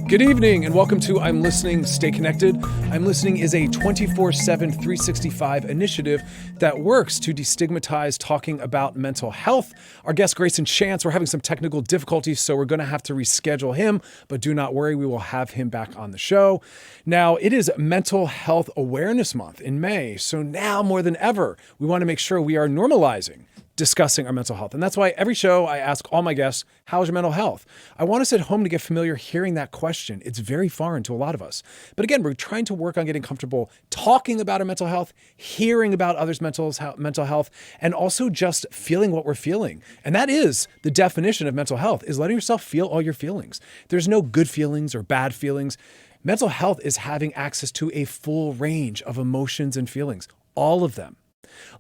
Good evening and welcome to I'm Listening, Stay Connected. I'm Listening is a 24/7, 365 initiative that works to destigmatize talking about mental health. Our guest, Greyson Chance, we're having some technical difficulties, so we're going to have to reschedule him, but do not worry, we will have him back on the show. Now, it is Mental Health Awareness Month in May, so now more than ever, we want to make sure we are normalizing discussing our mental health. And that's why every show I ask all my guests, how's your mental health? I want us at home to get familiar hearing that question. It's very foreign to a lot of us. But again, we're trying to work on getting comfortable talking about our mental health, hearing about others' mental health, and also just feeling what we're feeling. And that is the definition of mental health, is letting yourself feel all your feelings. There's no good feelings or bad feelings. Mental health is having access to a full range of emotions and feelings, all of them.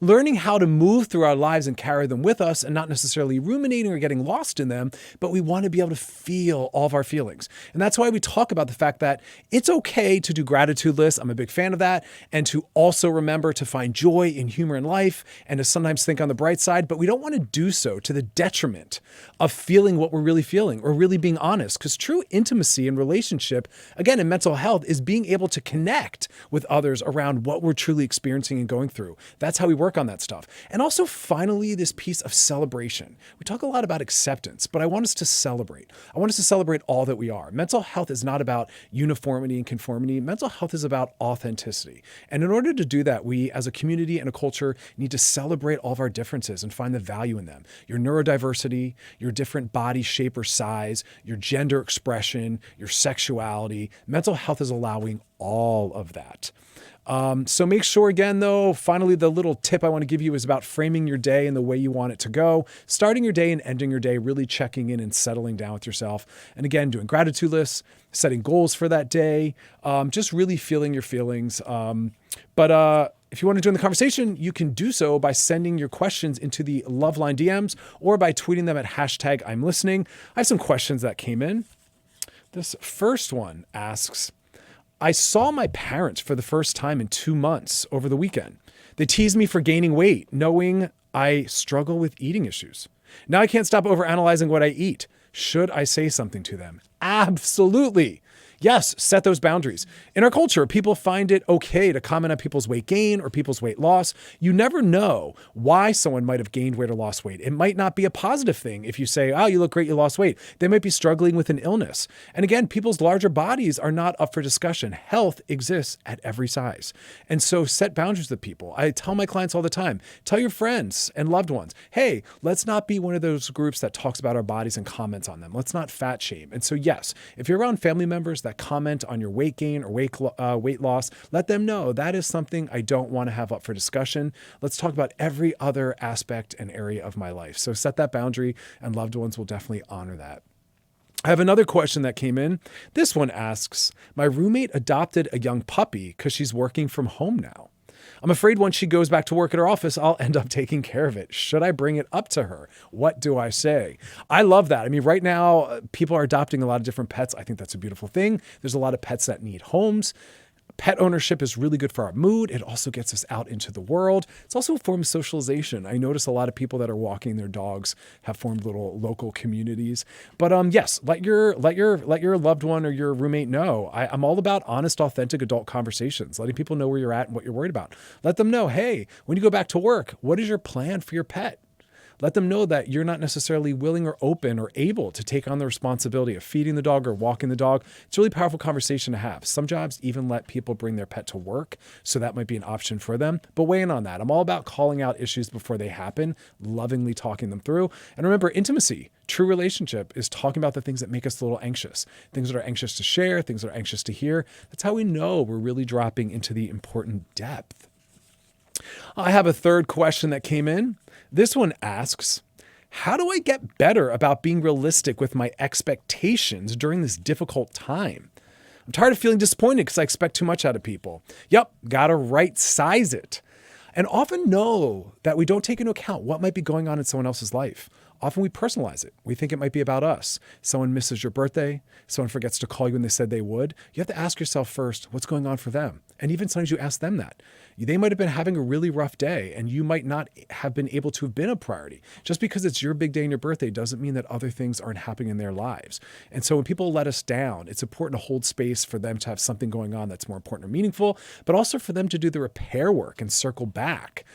Learning how to move through our lives and carry them with us and not necessarily ruminating or getting lost in them, but we want to be able to feel all of our feelings. And that's why we talk about the fact that it's okay to do gratitude lists. I'm a big fan of that. And to also remember to find joy and humor in life and to sometimes think on the bright side, but we don't want to do so to the detriment of feeling what we're really feeling or really being honest. Because true intimacy and relationship, again, in mental health, is being able to connect with others around what we're truly experiencing and going through. That's how we work on that stuff. And also, finally, this piece of celebration. We talk a lot about acceptance, but I want us to celebrate. I want us to celebrate all that we are. Mental health is not about uniformity and conformity. Mental health is about authenticity. And in order to do that, we as a community and a culture need to celebrate all of our differences and find the value in them. Your neurodiversity, your different body shape or size, your gender expression, your sexuality. Mental health is allowing all of that. So make sure, again, though, finally, the little tip I want to give you is about framing your day and the way you want it to go. Starting your day and ending your day, really checking in and settling down with yourself. And again, doing gratitude lists, setting goals for that day, just really feeling your feelings. But if you want to join the conversation, you can do so by sending your questions into the Loveline DMs or by tweeting them at hashtag I'm listening. I have some questions that came in. This first one asks, I saw my parents for the first time in 2 months over the weekend. They teased me for gaining weight, knowing I struggle with eating issues. Now I can't stop overanalyzing what I eat. Should I say something to them? Absolutely. Yes, set those boundaries. In our culture, people find it okay to comment on people's weight gain or people's weight loss. You never know why someone might have gained weight or lost weight. It might not be a positive thing if you say, oh, you look great, you lost weight. They might be struggling with an illness. And again, people's larger bodies are not up for discussion. Health exists at every size. And so set boundaries with people. I tell my clients all the time, tell your friends and loved ones, hey, let's not be one of those groups that talks about our bodies and comments on them. Let's not fat shame. And so yes, if you're around family members that comment on your weight gain or weight loss, let them know that is something I don't want to have up for discussion. Let's talk about every other aspect and area of my life. So set that boundary, and loved ones will definitely honor that. I have another question that came in. This one asks, my roommate adopted a young puppy because she's working from home now. I'm afraid once she goes back to work at her office, I'll end up taking care of it. Should I bring it up to her? What do I say? I love that. I mean, right now, people are adopting a lot of different pets. I think that's a beautiful thing. There's a lot of pets that need homes. Pet ownership is really good for our mood. It also gets us out into the world. It's also a form of socialization. I notice a lot of people that are walking their dogs have formed little local communities. But yes, let your loved one or your roommate know. I'm all about honest, authentic adult conversations, letting people know where you're at and what you're worried about. Let them know, hey, when you go back to work, what is your plan for your pet? Let them know that you're not necessarily willing or open or able to take on the responsibility of feeding the dog or walking the dog. It's a really powerful conversation to have. Some jobs even let people bring their pet to work, so that might be an option for them. But weigh in on that. I'm all about calling out issues before they happen, lovingly talking them through. And remember, intimacy, true relationship, is talking about the things that make us a little anxious, things that are anxious to share, things that are anxious to hear. That's how we know we're really dropping into the important depth. I have a third question that came in. This one asks, how do I get better about being realistic with my expectations during this difficult time? I'm tired of feeling disappointed because I expect too much out of people. Yep, gotta right size it. And often know that we don't take into account what might be going on in someone else's life. often we personalize it. We think it might be about us. Someone misses your birthday. Someone forgets to call you when they said they would. You have to ask yourself first, what's going on for them? And even sometimes you ask them that. They might have been having a really rough day and you might not have been able to have been a priority. Just because it's your big day and your birthday doesn't mean that other things aren't happening in their lives. And so when people let us down, it's important to hold space for them to have something going on that's more important or meaningful, but also for them to do the repair work and circle back.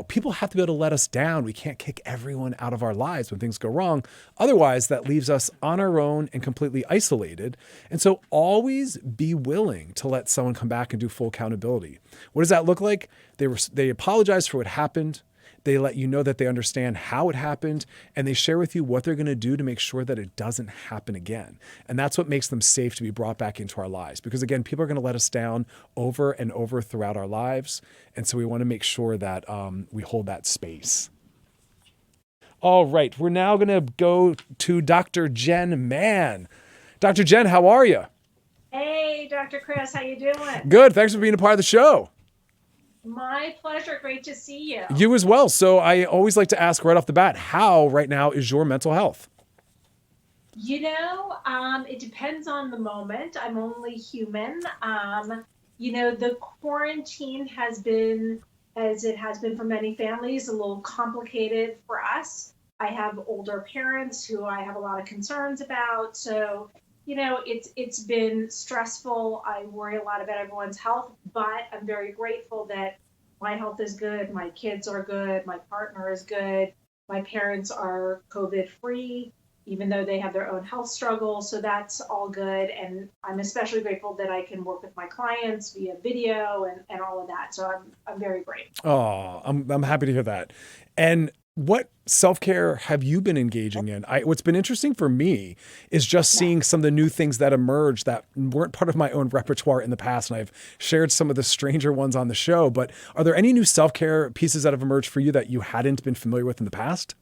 People have to be able to let us down. We can't kick everyone out of our lives when things go wrong. Otherwise, that leaves us on our own and completely isolated. And so always be willing to let someone come back and do full accountability. What does that look like? They apologize for what happened. They let you know that they understand how it happened, and they share with you what they're going to do to make sure that it doesn't happen again. And that's what makes them safe to be brought back into our lives. Because again, people are going to let us down over and over throughout our lives. And so we want to make sure that we hold that space. All right, we're now going to go to Dr. Jen Mann. Dr. Jen, how are you? Hey, Dr. Chris, how you doing? Good. Thanks for being a part of the show. My pleasure. Great to see you. You as well. So I always like to ask right off the bat, how right now is your mental health? It depends on the moment. I'm only human. The quarantine has been, as it has been for many families, a little complicated for us. I have older parents who I have a lot of concerns about. So, it's been stressful. I worry a lot about everyone's health, but I'm very grateful that my health is good. My kids are good. My partner is good. My parents are COVID free, even though they have their own health struggles. So that's all good. And I'm especially grateful that I can work with my clients via video and all of that. So I'm very grateful. Oh, I'm happy to hear that. And what self-care have you been engaging in? What's been interesting for me is just seeing some of the new things that emerge that weren't part of my own repertoire in the past. And I've shared some of the stranger ones on the show, but are there any new self-care pieces that have emerged for you that you hadn't been familiar with in the past?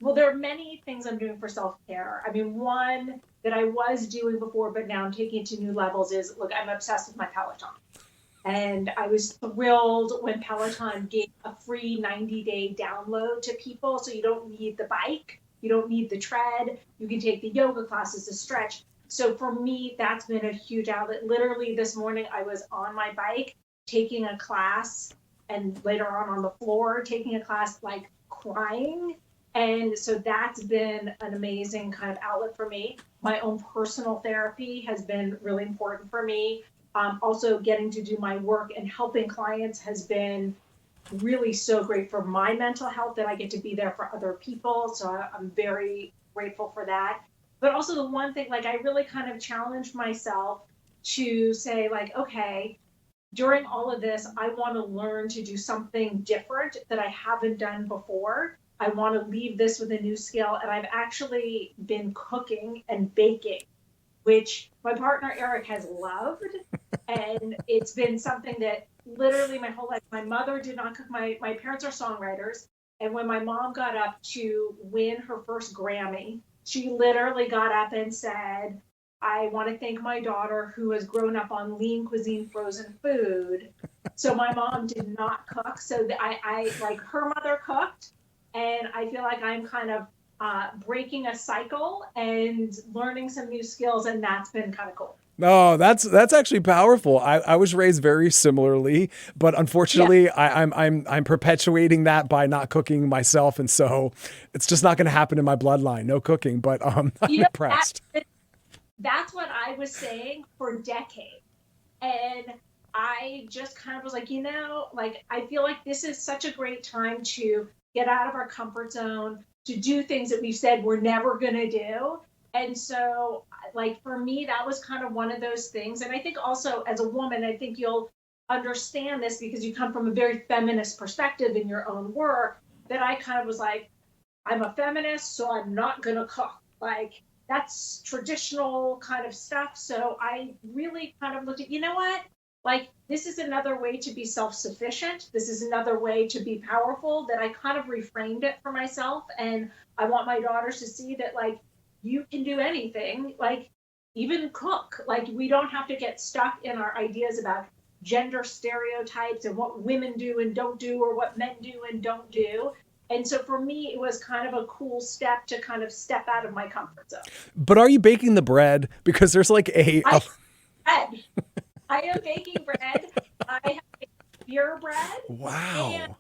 Well, there are many things I'm doing for self-care. I mean, one that I was doing before, but now I'm taking it to new levels is, look, I'm obsessed with my Peloton. And I was thrilled when Peloton gave a free 90-day download to people. So you don't need the bike, you don't need the tread, you can take the yoga classes, the stretch. So for me, that's been a huge outlet. Literally this morning, I was on my bike taking a class and later on the floor, taking a class, like crying. And so that's been an amazing kind of outlet for me. My own personal therapy has been really important for me. Also getting to do my work and helping clients has been really so great for my mental health that I get to be there for other people. So I'm very grateful for that. But also the one thing, like I really kind of challenged myself to say like, okay, during all of this, I want to learn to do something different that I haven't done before. I want to leave this with a new skill. And I've actually been cooking and baking, which my partner Eric has loved. And it's been something that literally my whole life, my mother did not cook. My parents are songwriters. And when my mom got up to win her first Grammy, she literally got up and said, I want to thank my daughter who has grown up on lean cuisine, frozen food. So my mom did not cook. So I like her mother cooked. And I feel like I'm kind of breaking a cycle and learning some new skills. And that's been kind of cool. No, that's actually powerful. I was raised very similarly, but unfortunately, yeah. I'm perpetuating that by not cooking myself, and so it's just not going to happen in my bloodline. No cooking, but I'm impressed. That's what I was saying for decades, and I just kind of was like, like I feel like this is such a great time to get out of our comfort zone, to do things that we've said we're never going to do. And so, like, for me, that was kind of one of those things. And I think also as a woman, I think you'll understand this because you come from a very feminist perspective in your own work, that I kind of was like, I'm a feminist, so I'm not going to cook. Like, that's traditional kind of stuff. So I really kind of looked at, what? Like, this is another way to be self-sufficient. This is another way to be powerful, that I kind of reframed it for myself. And I want my daughters to see that, like, you can do anything, like even cook. Like we don't have to get stuck in our ideas about gender stereotypes and what women do and don't do or what men do and don't do. And so for me, it was kind of a cool step to kind of step out of my comfort zone. But are you baking the bread? Because there's like bread. I am baking bread. I have beer bread. And wow.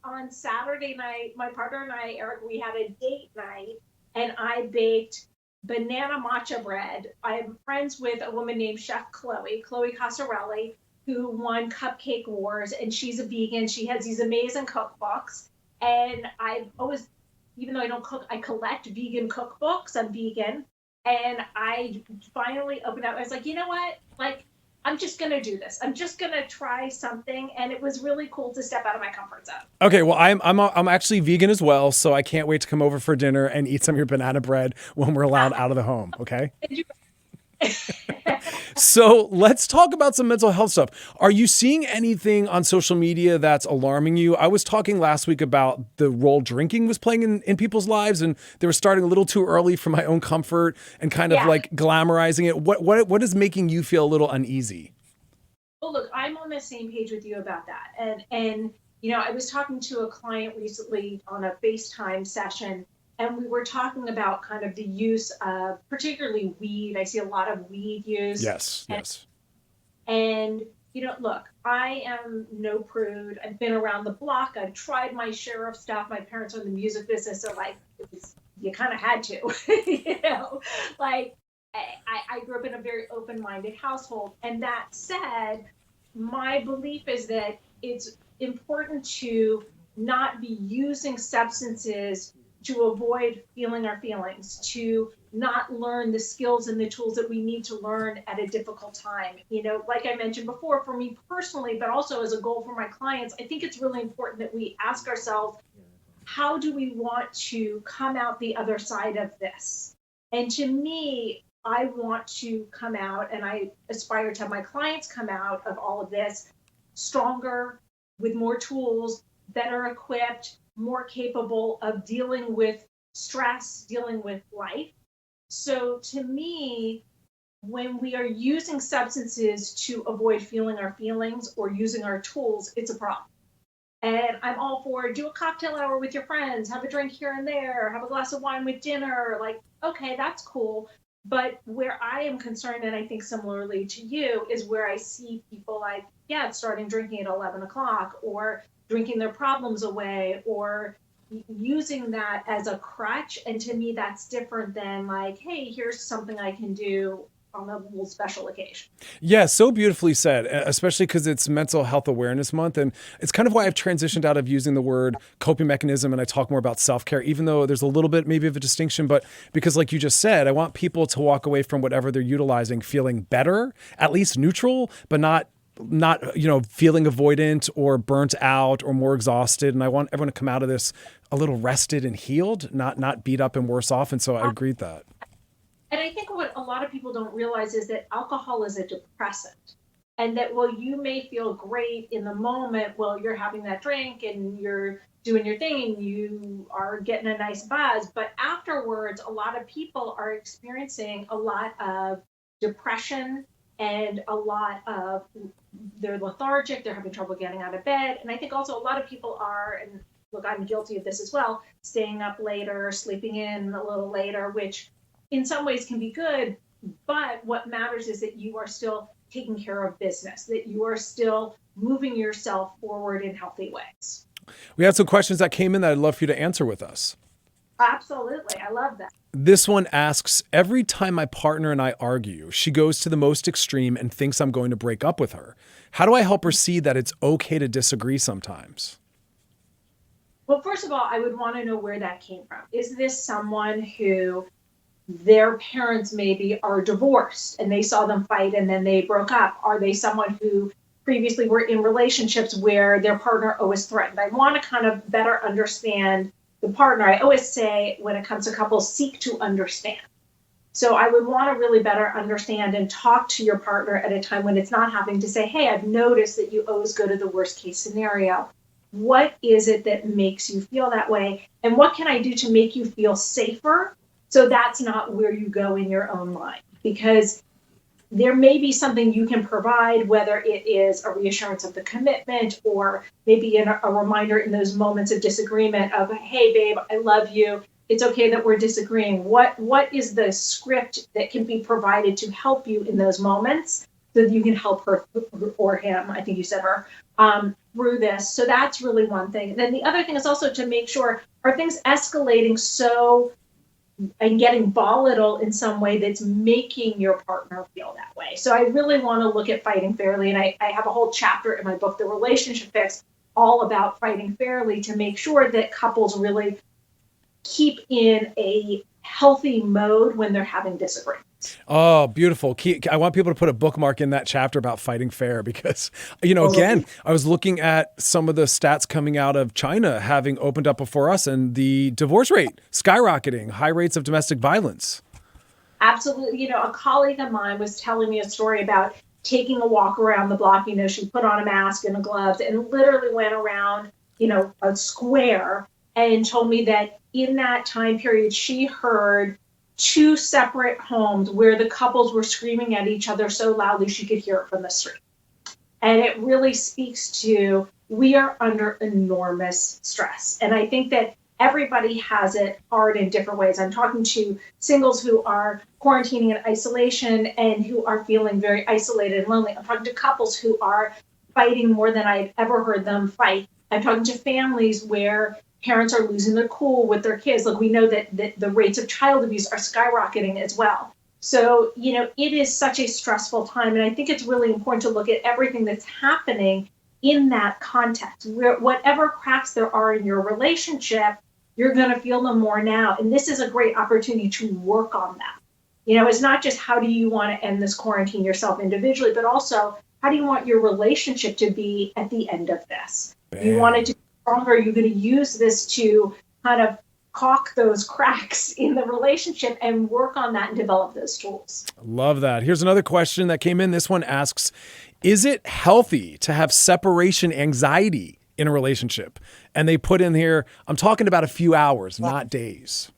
on Saturday night, my partner and I, Eric, we had a date night, and I baked banana matcha bread. I'm friends with a woman named Chef Chloe Casarelli, who won Cupcake Wars, and she's a vegan. She has these amazing cookbooks. And I've always, even though I don't cook, I collect vegan cookbooks. I'm vegan. And I finally opened up. I was like, you know what? Like, I'm just going to do this. I'm just going to try something. And it was really cool to step out of my comfort zone. Okay, well, I'm actually vegan as well, so I can't wait to come over for dinner and eat some of your banana bread when we're allowed out of the home, okay? So let's talk about some mental health stuff. Are you seeing anything on social media that's alarming you? I was talking last week about the role drinking was playing in people's lives, and they were starting a little too early for my own comfort and kind of like glamorizing it. What is making you feel a little uneasy? Well, look, I'm on the same page with you about that. And you know, I was talking to a client recently on a FaceTime session, and we were talking about kind of the use of particularly weed. I see a lot of weed use. Yes. And you know, look, I am no prude. I've been around the block. I've tried my share of stuff. My parents are in the music business, so like you kind of had to, you know, like I grew up in a very open-minded household. And that said, my belief is that it's important to not be using substances to avoid feeling our feelings, to not learn the skills and the tools that we need to learn at a difficult time. You know, like I mentioned before, for me personally, but also as a goal for my clients, I think it's really important that we ask ourselves, how do we want to come out the other side of this? And to me, I want to come out, and I aspire to have my clients come out of all of this stronger, with more tools, better equipped, more capable of dealing with stress, dealing with life. So to me, when we are using substances to avoid feeling our feelings or using our tools, it's a problem. And I'm all for do a cocktail hour with your friends, have a drink here and there, have a glass of wine with dinner. Like, okay, that's cool. But where I am concerned, and I think similarly to you, is where I see people like, starting drinking at 11 o'clock or drinking their problems away or using that as a crutch. And to me, that's different than like, hey, here's something I can do on a little special occasion. Yeah, so beautifully said, especially because it's Mental Health Awareness Month. And it's kind of why I've transitioned out of using the word coping mechanism and I talk more about self-care, even though there's a little bit maybe of a distinction. But because like you just said, I want people to walk away from whatever they're utilizing feeling better, at least neutral, but not feeling avoidant or burnt out or more exhausted. And I want everyone to come out of this a little rested and healed, not beat up and worse off. And so I agree with that. And I think what a lot of people don't realize is that alcohol is a depressant. And that while you may feel great in the moment while you're having that drink and you're doing your thing, you are getting a nice buzz, but afterwards, a lot of people are experiencing a lot of depression and a lot of they're lethargic, they're having trouble getting out of bed. And I think also a lot of people are, and look, I'm guilty of this as well, staying up later, sleeping in a little later, which in some ways can be good, but what matters is that you are still taking care of business, that you are still moving yourself forward in healthy ways. We had some questions that came in that I'd love for you to answer with us. Absolutely. I love that. This one asks, every time my partner and I argue, she goes to the most extreme and thinks I'm going to break up with her. How do I help her see that it's okay to disagree sometimes? Well, first of all, I would want to know where that came from. Is this someone who their parents maybe are divorced and they saw them fight and then they broke up? Are they someone who previously were in relationships where their partner always threatened? I want to kind of better understand the partner. I always say when it comes to couples, seek to understand. So I would want to really better understand and talk to your partner at a time when it's not happening to say, hey, I've noticed that you always go to the worst case scenario. What is it that makes you feel that way? And what can I do to make you feel safer? So that's not where you go in your own mind, because there may be something you can provide, whether it is a reassurance of the commitment or maybe a reminder in those moments of disagreement of, hey, babe, I love you. It's okay that we're disagreeing. What is the script that can be provided to help you in those moments so that you can help her or him, I think you said her, through this. So that's really one thing. Then the other thing is also to make sure, are things escalating so and getting volatile in some way that's making your partner feel that way. So I really want to look at fighting fairly. And I have a whole chapter in my book, The Relationship Fix, all about fighting fairly to make sure that couples really keep in a healthy mode when they're having disagreements. Oh, beautiful. I want people to put a bookmark in that chapter about fighting fair because, again, I was looking at some of the stats coming out of China having opened up before us and the divorce rate skyrocketing, high rates of domestic violence. Absolutely. A colleague of mine was telling me a story about taking a walk around the block. She put on a mask and gloves and literally went around, a square and told me that in that time period, she heard 2 separate homes where the couples were screaming at each other so loudly she could hear it from the street. And it really speaks to, we are under enormous stress. And I think that everybody has it hard in different ways. I'm talking to singles who are quarantining in isolation and who are feeling very isolated and lonely. I'm talking to couples who are fighting more than I've ever heard them fight. I'm talking to families where parents are losing their cool with their kids. Look, we know that the rates of child abuse are skyrocketing as well. So, it is such a stressful time. And I think it's really important to look at everything that's happening in that context. Where whatever cracks there are in your relationship, you're going to feel them more now. And this is a great opportunity to work on that. It's not just how do you want to end this quarantine yourself individually, but also how do you want your relationship to be at the end of this? Bam. You want it to be stronger. You're going to use this to kind of caulk those cracks in the relationship and work on that and develop those tools. Love that. Here's another question that came in. This one asks, is it healthy to have separation anxiety in a relationship? And they put in here, I'm talking about a few hours, not days.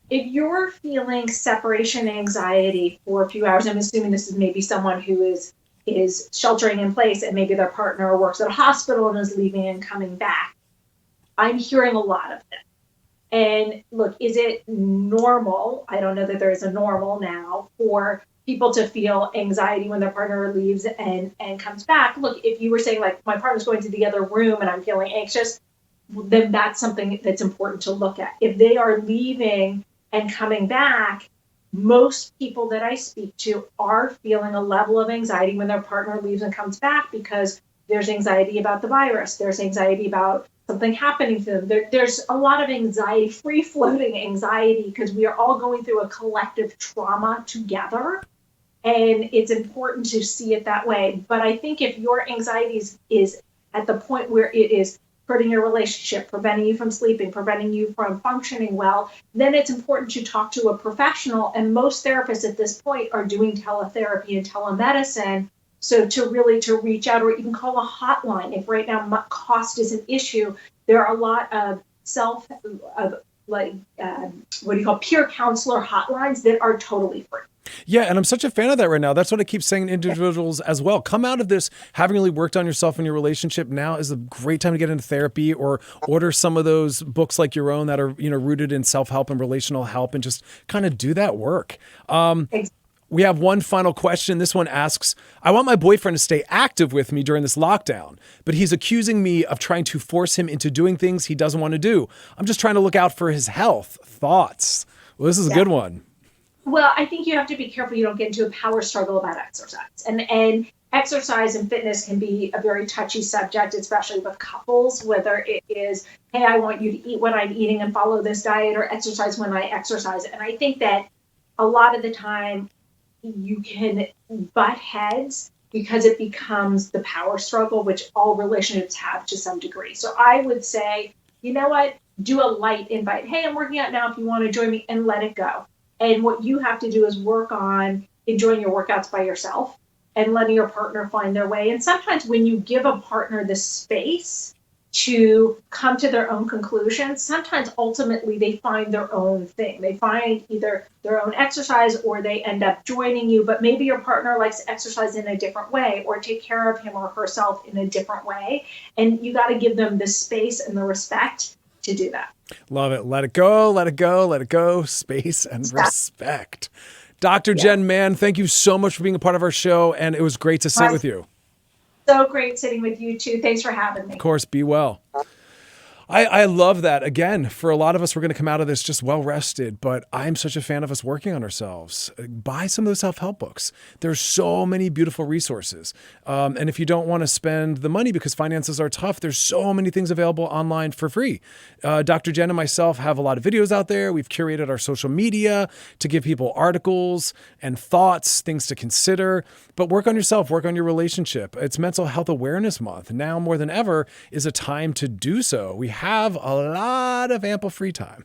If you're feeling separation anxiety for a few hours, I'm assuming this is maybe someone who is sheltering in place and maybe their partner works at a hospital and is leaving and coming back. I'm hearing a lot of this. And look, is it normal? I don't know that there is a normal now for people to feel anxiety when their partner leaves and comes back. Look, if you were saying like my partner's going to the other room and I'm feeling anxious, then that's something that's important to look at. If they are leaving and coming back, most people that I speak to are feeling a level of anxiety when their partner leaves and comes back because there's anxiety about the virus. There's anxiety about something happening to them. There's a lot of anxiety, free-floating anxiety, because we are all going through a collective trauma together. And it's important to see it that way. But I think if your anxiety is at the point where it is hurting your relationship, preventing you from sleeping, preventing you from functioning well, then it's important to talk to a professional. And most therapists at this point are doing teletherapy and telemedicine. So to reach out or even call a hotline. If right now cost is an issue, there are a lot of peer counselor hotlines that are totally free. Yeah, and I'm such a fan of that right now. That's what I keep saying to individuals as well. Come out of this having really worked on yourself and your relationship. Now is a great time to get into therapy or order some of those books like your own that are, rooted in self-help and relational help and just kind of do that work. We have one final question. This one asks, I want my boyfriend to stay active with me during this lockdown, but he's accusing me of trying to force him into doing things he doesn't want to do. I'm just trying to look out for his health. Thoughts? Well, this is a good one. Well, I think you have to be careful you don't get into a power struggle about exercise. And exercise and fitness can be a very touchy subject, especially with couples, whether it is, hey, I want you to eat what I'm eating and follow this diet, or exercise when I exercise. And I think that a lot of the time you can butt heads because it becomes the power struggle, which all relationships have to some degree. So I would say, you know what, do a light invite. Hey, I'm working out now if you want to join me, and let it go. And what you have to do is work on enjoying your workouts by yourself and letting your partner find their way. And sometimes when you give a partner the space to come to their own conclusions. Sometimes ultimately they find their own thing. They find either their own exercise or they end up joining you, but maybe your partner likes to exercise in a different way or take care of him or herself in a different way. And you got to give them the space and the respect to do that. Love it. Let it go, let it go, let it go. Space and respect. Dr. Jen Mann, thank you so much for being a part of our show, and it was great to sit with you. So great sitting with you too. Thanks for having me. Of course, be well. I love that. Again, for a lot of us, we're going to come out of this just well rested, but I'm such a fan of us working on ourselves. Buy some of those self-help books. There's so many beautiful resources. And if you don't want to spend the money because finances are tough, there's so many things available online for free. Dr. Jen and myself have a lot of videos out there. We've curated our social media to give people articles and thoughts, things to consider. But work on yourself, work on your relationship. It's Mental Health Awareness Month. Now more than ever is a time to do so. We have a lot of ample free time.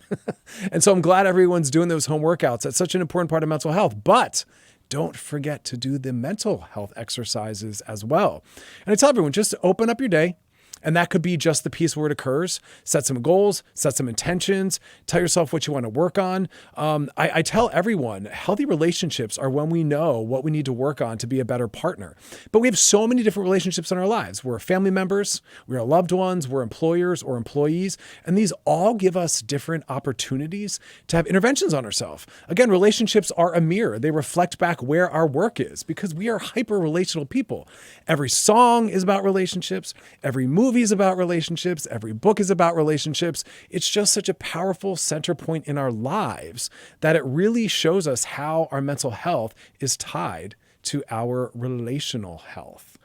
And so I'm glad everyone's doing those home workouts. That's such an important part of mental health. But don't forget to do the mental health exercises as well. And I tell everyone, just open up your day. And that could be just the piece where it occurs. Set some goals, set some intentions, tell yourself what you want to work on. I tell everyone, healthy relationships are when we know what we need to work on to be a better partner. But we have so many different relationships in our lives. We're family members, we're loved ones, we're employers or employees, and these all give us different opportunities to have interventions on ourselves. Again, relationships are a mirror. They reflect back where our work is because we are hyper-relational people. Every song is about relationships. Every movie is about relationships. Every book is about relationships. It's just such a powerful center point in our lives that it really shows us how our mental health is tied to our relational health.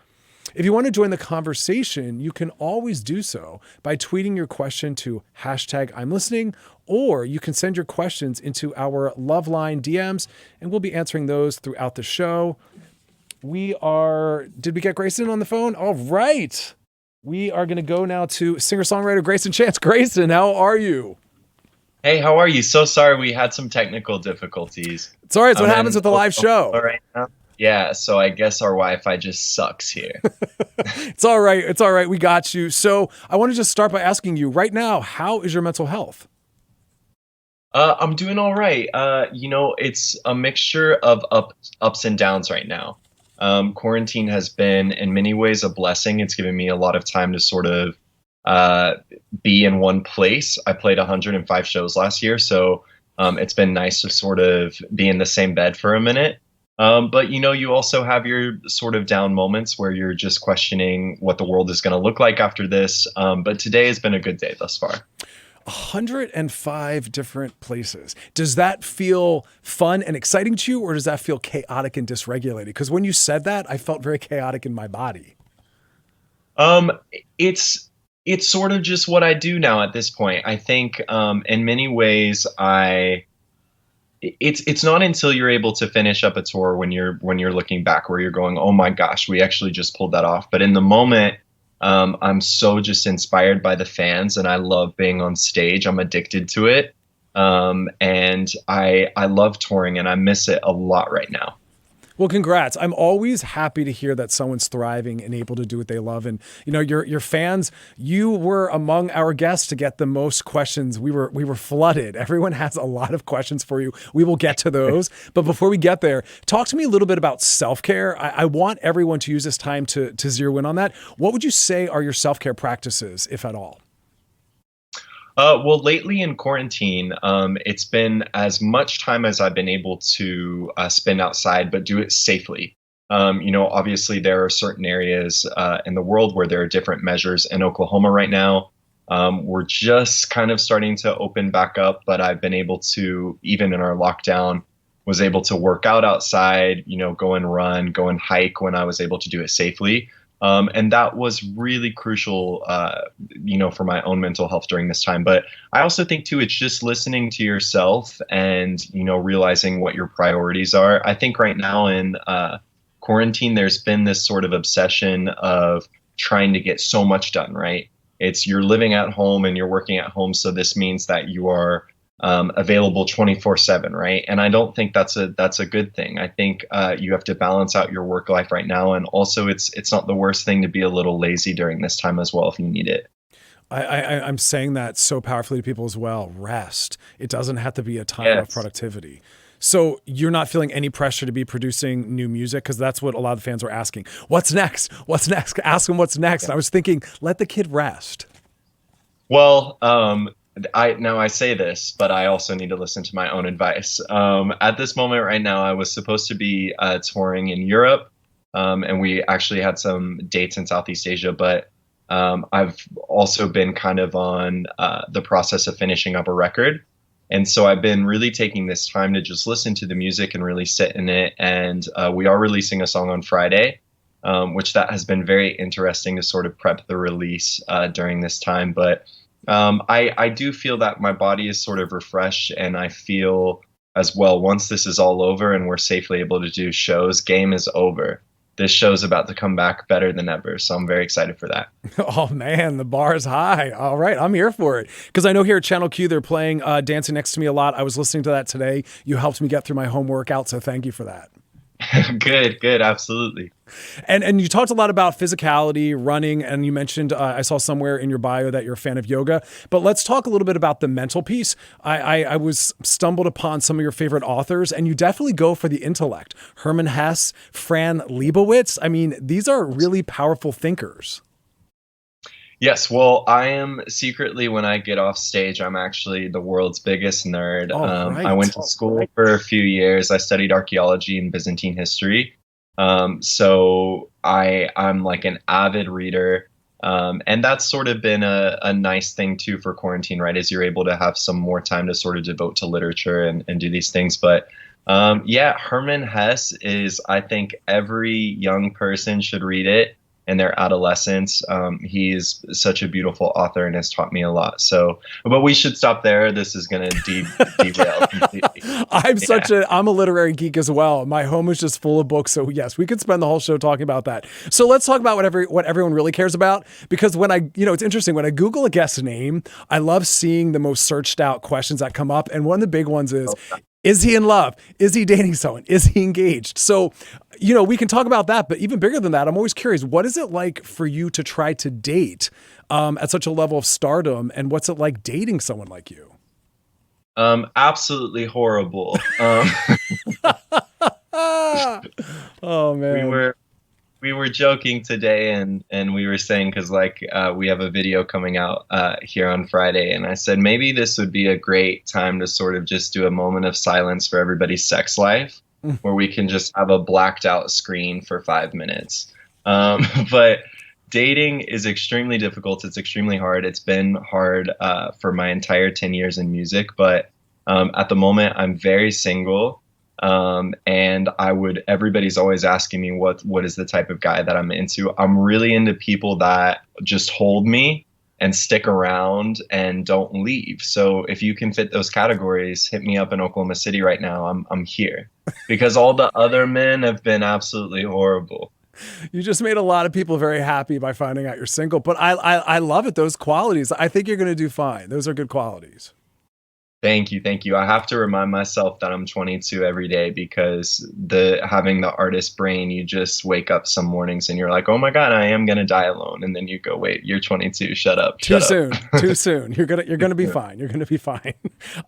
If you want to join the conversation, you can always do so by tweeting your question to #I'mListening, or you can send your questions into our Loveline DMs, and we'll be answering those throughout the show. Did we get Greyson on the phone? All right. We are going to go now to singer-songwriter Greyson Chance. Greyson, how are you? Hey, how are you? So sorry we had some technical difficulties. It's all right. It's what happens with the live show. All right now. Yeah, so I guess our Wi-Fi just sucks here. It's all right. It's all right. We got you. So I want to just start by asking you right now, how is your mental health? I'm doing all right. It's a mixture of ups and downs right now. Quarantine has been in many ways a blessing. It's given me a lot of time to sort of be in one place. I played 105 shows last year, so it's been nice to sort of be in the same bed for a minute. But you also have your sort of down moments where you're just questioning what the world is going to look like after this. But today has been a good day thus far. 105 different places. Does that feel fun and exciting to you, or does that feel chaotic and dysregulated? Because when you said that, I felt very chaotic in my body. It's sort of just what I do now at this point. I think in many ways it's not until you're able to finish up a tour when you're looking back where you're going, oh my gosh, we actually just pulled that off. But in the moment, I'm so just inspired by the fans, and I love being on stage. I'm addicted to it. And I love touring, and I miss it a lot right now. Well, congrats. I'm always happy to hear that someone's thriving and able to do what they love. And, your fans, you were among our guests to get the most questions. We were flooded. Everyone has a lot of questions for you. We will get to those. But before we get there, talk to me a little bit about self-care. I want everyone to use this time to zero in on that. What would you say are your self-care practices, if at all? Well, lately in quarantine, it's been as much time as I've been able to spend outside, but do it safely. Obviously there are certain areas in the world where there are different measures. In Oklahoma right now, we're just kind of starting to open back up, but I've been able to, even in our lockdown, was able to work out outside, go and run, go and hike when I was able to do it safely. And that was really crucial, for my own mental health during this time. But I also think, too, it's just listening to yourself and, realizing what your priorities are. I think right now in quarantine, there's been this sort of obsession of trying to get so much done, right? You're living at home and you're working at home. So this means that you are available 24/7, right? And I don't think that's a good thing. I think you have to balance out your work life right now, and also it's not the worst thing to be a little lazy during this time as well if you need it. I'm saying that so powerfully to people as well. Rest. It doesn't have to be a time of Yes. productivity. So you're not feeling any pressure to be producing new music, because that's what a lot of the fans were asking. What's next? What's next? Ask them what's next. And I was thinking, let the kid rest. Well, I say this, but I also need to listen to my own advice. At this moment right now, I was supposed to be touring in Europe, and we actually had some dates in Southeast Asia, but I've also been kind of on the process of finishing up a record. And so I've been really taking this time to just listen to the music and really sit in it. And we are releasing a song on Friday, which that has been very interesting to sort of prep the release during this time. But I do feel that my body is sort of refreshed, and I feel as well, once this is all over and we're safely able to do shows, game is over. This show's about to come back better than ever. So I'm very excited for that. Oh man, the bar is high. All right, I'm here for it. Because I know here at Channel Q, they're playing Dancing Next to Me a lot. I was listening to that today. You helped me get through my home workout, so thank you for that. Good, absolutely. And you talked a lot about physicality, running, and you mentioned, I saw somewhere in your bio that you're a fan of yoga. But let's talk a little bit about the mental piece. I was stumbled upon some of your favorite authors, and you definitely go for the intellect. Hermann Hesse, Fran Lebowitz. I mean, these are really powerful thinkers. Yes, well, I am secretly, when I get off stage, I'm actually the world's biggest nerd. Right. I went to school for a few years. I studied archaeology and Byzantine history. So I'm like an avid reader. And that's sort of been a nice thing too for quarantine, right? Is you're able to have some more time to sort of devote to literature and do these things. But yeah, Hermann Hesse is, I think every young person should read it in their adolescence. He's such a beautiful author and has taught me a lot. So, but we should stop there. This is going to derail completely. I'm a literary geek as well. My home is just full of books. So yes, we could spend the whole show talking about that. So let's talk about what everyone really cares about. Because when it's interesting, when I Google a guest name, I love seeing the most searched out questions that come up. And one of the big ones is he in love? Is he dating someone? Is he engaged? So, we can talk about that, but even bigger than that, I'm always curious, what is it like for you to try to date at such a level of stardom? And what's it like dating someone like you? Absolutely horrible. Oh man. We were joking today, and we were saying, because we have a video coming out here on Friday, and I said maybe this would be a great time to sort of just do a moment of silence for everybody's sex life, where we can just have a blacked out screen for 5 minutes. But dating is extremely difficult. It's extremely hard. It's been hard for my entire 10 years in music, but at the moment I'm very single. And everybody's always asking me what is the type of guy that I'm into. I'm really into people that just hold me and stick around and don't leave. So if you can fit those categories, hit me up in Oklahoma City right now. I'm here, because all the other men have been absolutely horrible. You just made a lot of people very happy by finding out you're single, but I love it. Those qualities, I think you're going to do fine. Those are good qualities. Thank you. I have to remind myself that I'm 22 every day, because having the artist brain, you just wake up some mornings and you're like, oh my God, I am going to die alone. And then you go, wait, you're 22. Shut up. Too soon. You're going to be fine. You're going to be fine.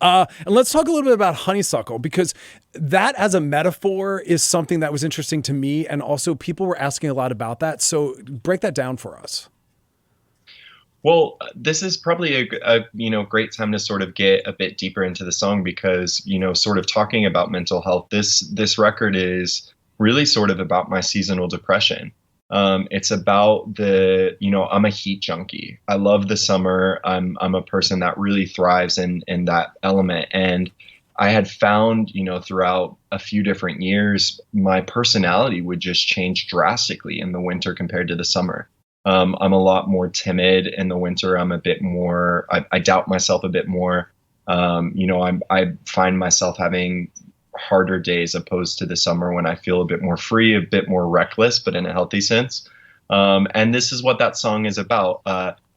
And let's talk a little bit about honeysuckle, because that as a metaphor is something that was interesting to me. And also people were asking a lot about that. So break that down for us. Well, this is probably a great time to sort of get a bit deeper into the song, because, sort of talking about mental health, this record is really sort of about my seasonal depression. It's about I'm a heat junkie. I love the summer. I'm a person that really thrives in that element. And I had found, throughout a few different years, my personality would just change drastically in the winter compared to the summer. I'm a lot more timid in the winter. I'm a bit more, I doubt myself a bit more. I find myself having harder days opposed to the summer, when I feel a bit more free, a bit more reckless, but in a healthy sense. And this is what that song is about.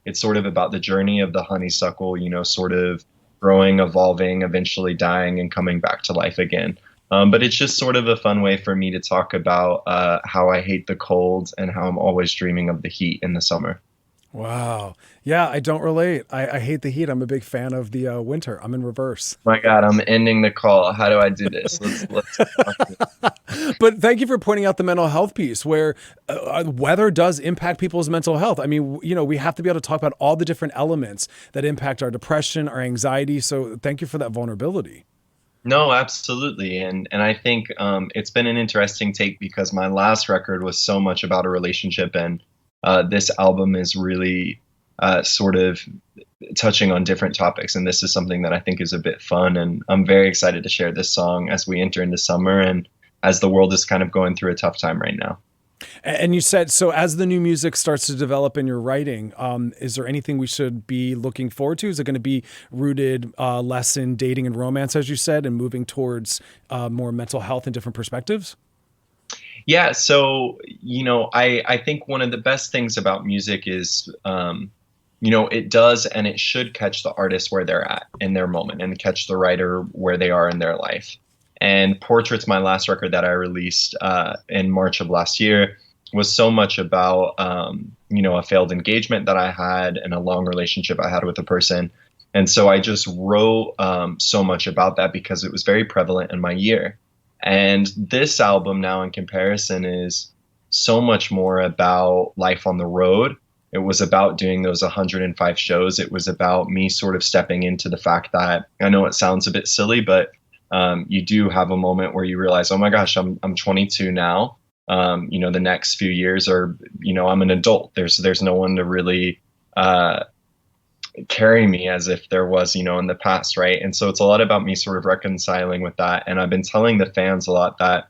It's sort of about the journey of the honeysuckle, sort of growing, evolving, eventually dying and coming back to life again. But it's just sort of a fun way for me to talk about how I hate the cold and how I'm always dreaming of the heat in the summer. Wow. Yeah, I don't relate. I hate the heat. I'm a big fan of the winter. I'm in reverse. My God, I'm ending the call. How do I do this? Let's. But thank you for pointing out the mental health piece where weather does impact people's mental health. I mean, we have to be able to talk about all the different elements that impact our depression, our anxiety. So thank you for that vulnerability. No, absolutely, and I think it's been an interesting take because my last record was so much about a relationship, and this album is really sort of touching on different topics, and this is something that I think is a bit fun, and I'm very excited to share this song as we enter into summer and as the world is kind of going through a tough time right now. And you said, so as the new music starts to develop in your writing, is there anything we should be looking forward to? Is it going to be rooted less in dating and romance, as you said, and moving towards more mental health and different perspectives? Yeah, so I think one of the best things about music is it does and it should catch the artist where they're at in their moment and catch the writer where they are in their life. And Portraits, my last record that I released in March of last year, was so much about a failed engagement that I had and a long relationship I had with a person. And so I just wrote so much about that because it was very prevalent in my year. And this album now in comparison is so much more about life on the road. It was about doing those 105 shows. It was about me sort of stepping into the fact that I know it sounds a bit silly, but you do have a moment where you realize, oh my gosh, I'm 22 now. The next few years are, I'm an adult. There's no one to really carry me as if there was, in the past, right? And so it's a lot about me sort of reconciling with that. And I've been telling the fans a lot that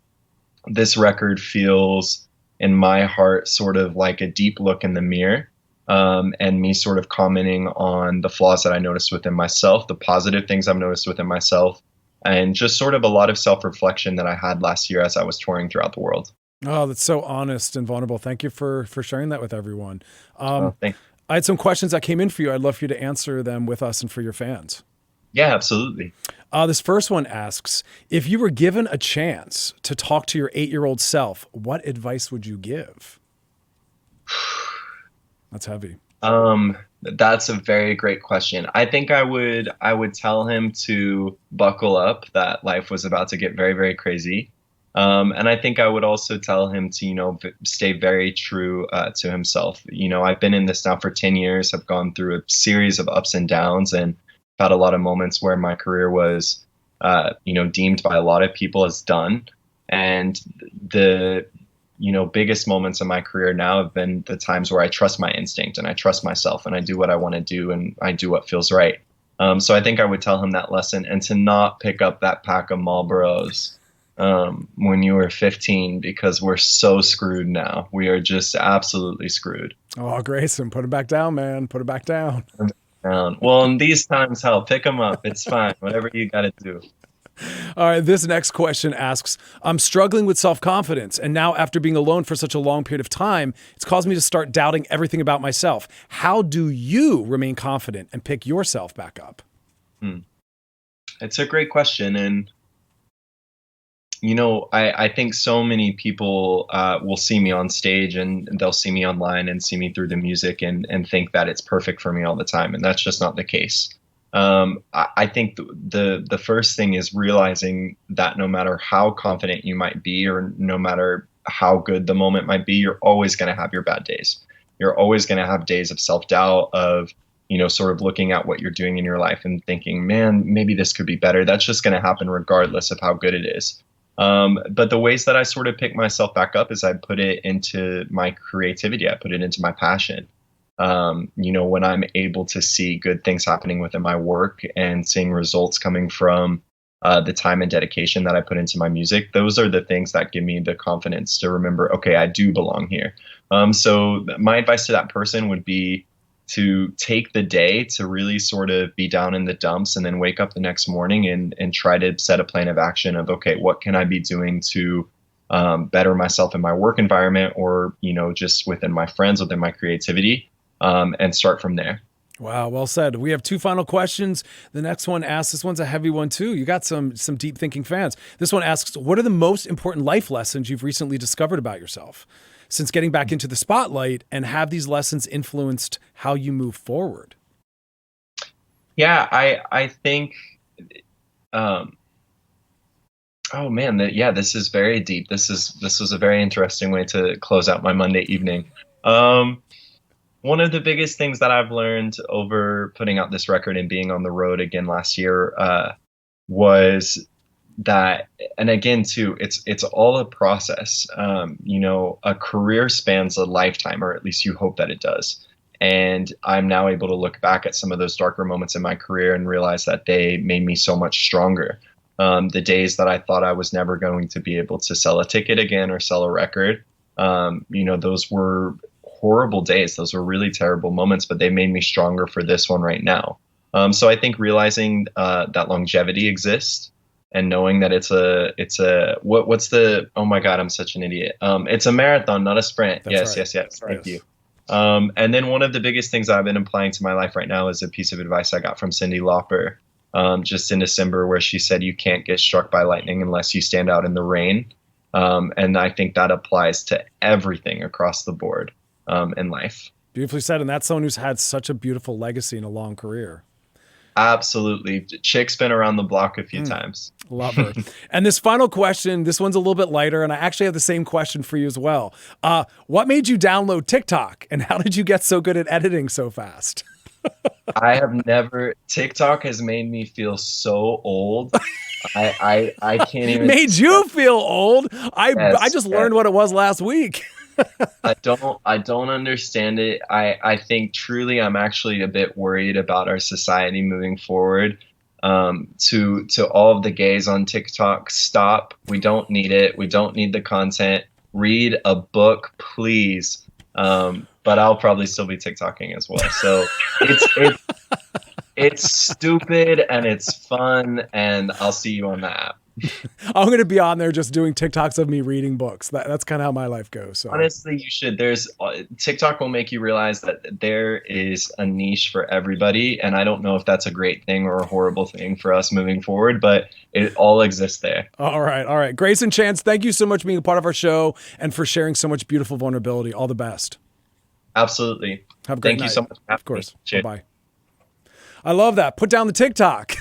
this record feels in my heart sort of like a deep look in the mirror, and me sort of commenting on the flaws that I noticed within myself, the positive things I've noticed within myself, and just sort of a lot of self-reflection that I had last year as I was touring throughout the world. Oh, that's so honest and vulnerable. Thank you for sharing that with everyone. Thank you. I had some questions that came in for you. I'd love for you to answer them with us and for your fans. Yeah, absolutely. This first one asks, if you were given a chance to talk to your 8-year-old self, what advice would you give? That's heavy. That's a very great question. I think I would tell him to buckle up, that life was about to get very, very crazy. And I think I would also tell him to, stay very true to himself. I've been in this now for 10 years. I've gone through a series of ups and downs and had a lot of moments where my career was, deemed by a lot of people as done. And the, biggest moments in my career now have been the times where I trust my instinct and I trust myself and I do what I want to do and I do what feels right. So I think I would tell him that lesson and to not pick up that pack of Marlboros when you were 15, because we're so screwed now. We are just absolutely screwed. Oh, Greyson, put it back down, man. Put it back down. Well, in these times, hell, pick them up. It's fine. Whatever you got to do. All right. This next question asks, I'm struggling with self-confidence. And now after being alone for such a long period of time, it's caused me to start doubting everything about myself. How do you remain confident and pick yourself back up? It's a great question. And I think so many people will see me on stage and they'll see me online and see me through the music and think that it's perfect for me all the time. And that's just not the case. I think the first thing is realizing that no matter how confident you might be or no matter how good the moment might be, you're always going to have your bad days. You're always going to have days of self-doubt, of sort of looking at what you're doing in your life and thinking, man, maybe this could be better. That's just going to happen regardless of how good it is. But the ways that I sort of pick myself back up is I put it into my creativity. I put it into my passion. When I'm able to see good things happening within my work and seeing results coming from the time and dedication that I put into my music, those are the things that give me the confidence to remember, okay, I do belong here. So my advice to that person would be to take the day to really sort of be down in the dumps and then wake up the next morning and try to set a plan of action of, okay, what can I be doing to better myself in my work environment or, just within my friends, within my creativity, and start from there. Wow. Well said. We have 2 final questions. The next one asks, this one's a heavy one too. You got some deep thinking fans. This one asks, what are the most important life lessons you've recently discovered about yourself? since getting back into the spotlight, and have these lessons influenced how you move forward? Yeah, I think, oh man, this is very deep. This was a very interesting way to close out my Monday evening. One of the biggest things that I've learned over putting out this record and being on the road again last year was that, and again too, it's all a process. A career spans a lifetime, or at least you hope that it does. And I'm now able to look back at some of those darker moments in my career and realize that they made me so much stronger. The days that I thought I was never going to be able to sell a ticket again or sell a record, those were horrible days. Those were really terrible moments, but they made me stronger for this one right now. So I think realizing that longevity exists, and knowing that what's the, oh my God, I'm such an idiot. It's a marathon, not a sprint. That's Yes. right. Thank you. And then one of the biggest things I've been applying to my life right now is a piece of advice I got from Cyndi Lauper just in December, where she said, you can't get struck by lightning unless you stand out in the rain. And I think that applies to everything across the board in life. Beautifully said. And that's someone who's had such a beautiful legacy and a long career. Absolutely. Chick's been around the block a few times. Love her. And this final question, this one's a little bit lighter, and I actually have the same question for you as well. What made you download TikTok, and how did you get so good at editing so fast? TikTok has made me feel so old. I can't even. Made you feel old? I just learned what it was last week. I don't understand it. I think truly I'm actually a bit worried about our society moving forward. To all of the gays on TikTok, stop. We don't need it. We don't need the content. Read a book, please. But I'll probably still be TikToking as well. So it's stupid and it's fun, and I'll see you on the app. I'm going to be on there just doing TikToks of me reading books. That's kind of how my life goes. So. Honestly, you should. TikTok will make you realize that there is a niche for everybody. And I don't know if that's a great thing or a horrible thing for us moving forward, but it all exists there. All right. Greyson Chance, thank you so much for being a part of our show and for sharing so much beautiful vulnerability. All the best. Absolutely. Have a great night. Thank you so much. Of course. Bye-bye. I love that. Put down the TikTok.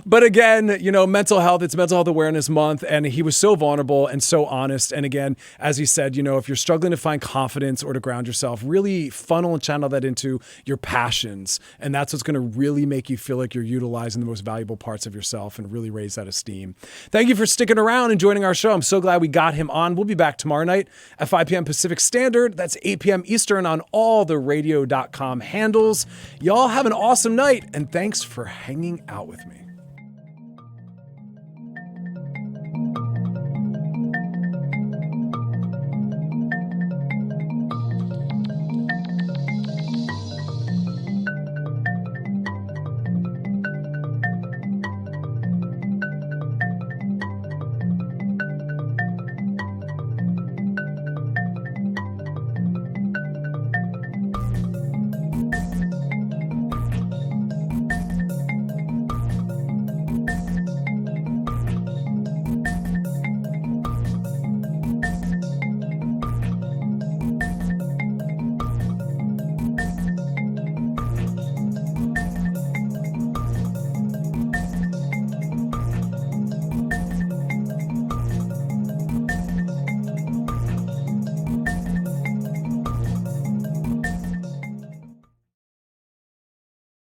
But again, mental health, it's Mental Health Awareness Month, and he was so vulnerable and so honest. And again, as he said, if you're struggling to find confidence or to ground yourself, really funnel and channel that into your passions. And that's what's going to really make you feel like you're utilizing the most valuable parts of yourself and really raise that esteem. Thank you for sticking around and joining our show. I'm so glad we got him on. We'll be back tomorrow night at 5 p.m. Pacific Standard. That's 8 p.m. Eastern on all the radio.com handles. Y'all have an awesome night, and thanks for hanging out with me.